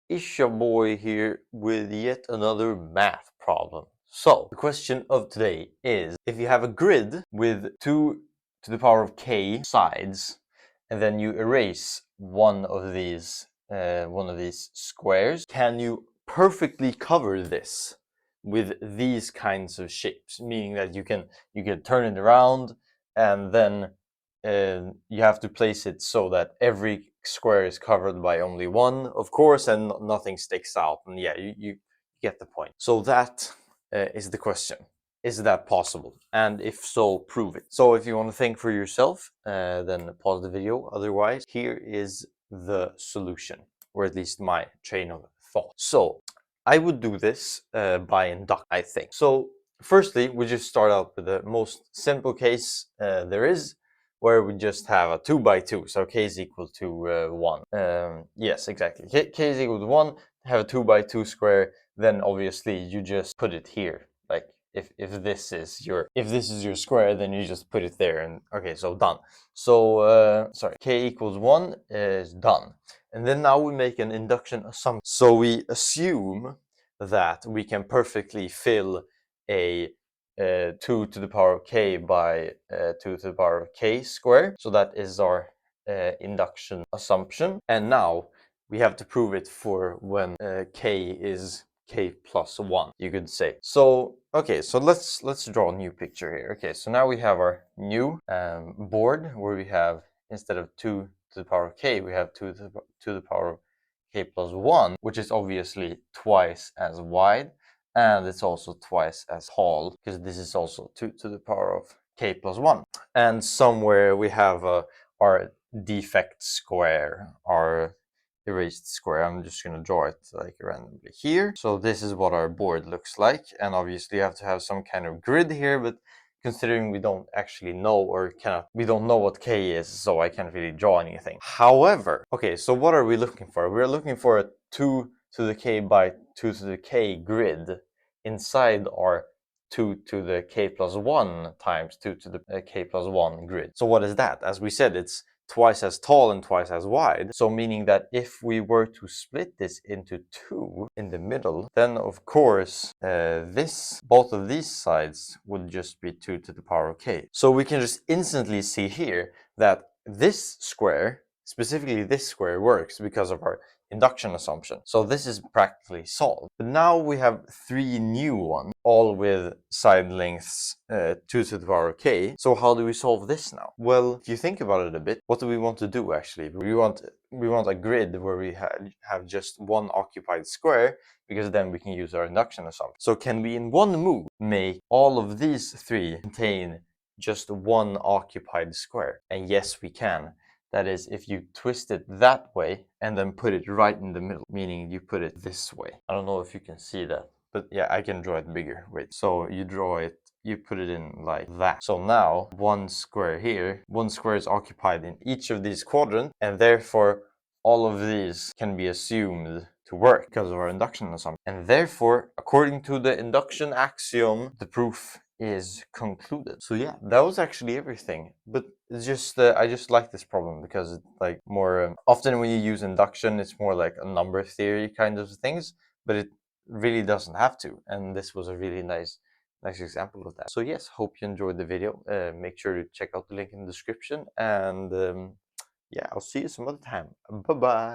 It's your boy here with yet another math problem. So, the question of today is, if you have a grid with 2 to the power of k sides, and then you erase one of these squares, can you perfectly cover this with these kinds of shapes? Meaning that you can turn it around, and then you have to place it so that every square is covered by only one, of course, and nothing sticks out. And yeah, you get the point. So that is the question. Is that possible? And if so, prove it. So if you want to think for yourself, then pause the video. Otherwise, here is the solution, or at least my train of thought. So I would do this by induction, I think. So firstly, we just start out with the most simple case there is, where we just have a 2 by 2, so k is equal to 1. Yes, exactly. K is equal to 1, have a 2 by 2 square, then obviously you just put it here. Like if this is your square, then you just put it there, and okay, so done. So sorry, k equals 1 is done. And then now we make an induction assumption. So we assume that we can perfectly fill a 2 to the power of k by 2 to the power of k squared. So that is our induction assumption. And now we have to prove it for when k is k plus 1, you could say. So okay, so let's draw a new picture here. Okay, so now we have our new board where we have, instead of 2 to the power of k, we have 2 to the power of k plus 1, which is obviously twice as wide, and it's also twice as tall, because this is also 2 to the power of k plus 1. And somewhere we have our defect square, our erased square. I'm just going to draw it like randomly here. So this is what our board looks like, and obviously you have to have some kind of grid here, but considering we don't actually know, or we don't know what k is, so I can't really draw anything. However, okay, so what are we looking for? We're looking for a 2 to the k by 2 to the k grid inside our 2 to the k plus 1 times 2 to the k plus 1 grid. So what is that? As we said, it's twice as tall and twice as wide. So meaning that if we were to split this into 2 in the middle, then of course both of these sides would just be 2 to the power of k. So we can just instantly see here that this square, specifically this square, works because of our induction assumption. So this is practically solved. But now we have 3 new ones, all with side lengths 2 to the power of k. So how do we solve this now? Well, if you think about it a bit, what do we want to do actually? We want a grid where we have just one occupied square, because then we can use our induction assumption. So can we in one move make all of these 3 contain just one occupied square? And yes, we can. That is, if you twist it that way and then put it right in the middle, meaning you put it this way. I don't know if you can see that, but yeah, I can draw it bigger. Wait, so you draw it, you put it in like that. So now one square here, one square is occupied in each of these quadrants, and therefore all of these can be assumed to work because of our induction assumption. And therefore, according to the induction axiom, the proof is concluded. So yeah, that was actually everything. But it's just I just like this problem because it's like more often when you use induction, it's more like a number theory kind of things, but it really doesn't have to. And this was a really nice example of that. So yes, hope you enjoyed the video. Make sure to check out the link in the description, and yeah, I'll see you some other time. Bye bye.